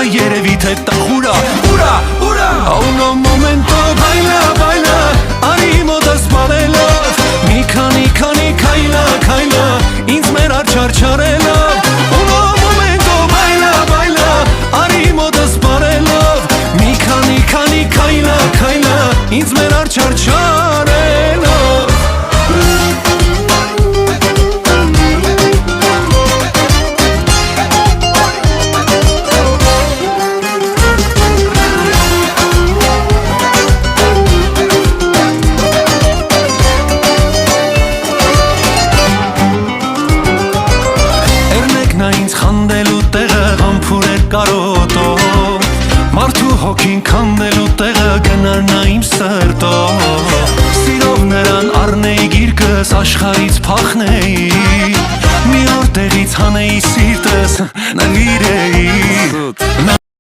երևի թե տխուրա Ուրա, ուրա A uno momento baila, baila Արի մոտս պալելով Մի քանի քայլա, քայլա Ինձ մեր արջարչարելով Uno momento baila, baila Արի մոտս պալելով Մի քանի քայլա, քայլա Ինձ մեր արջարչարելով Ինձ խանդելու տեղը համբուր էր կարոտով Մարդու հոգին քանդելու տեղը գնար նա իմ սրտով Սիրով նրան առնեի գիրկս աշխարից փախնեի Մի օր տեղից հանեի սիրտս նվիրեի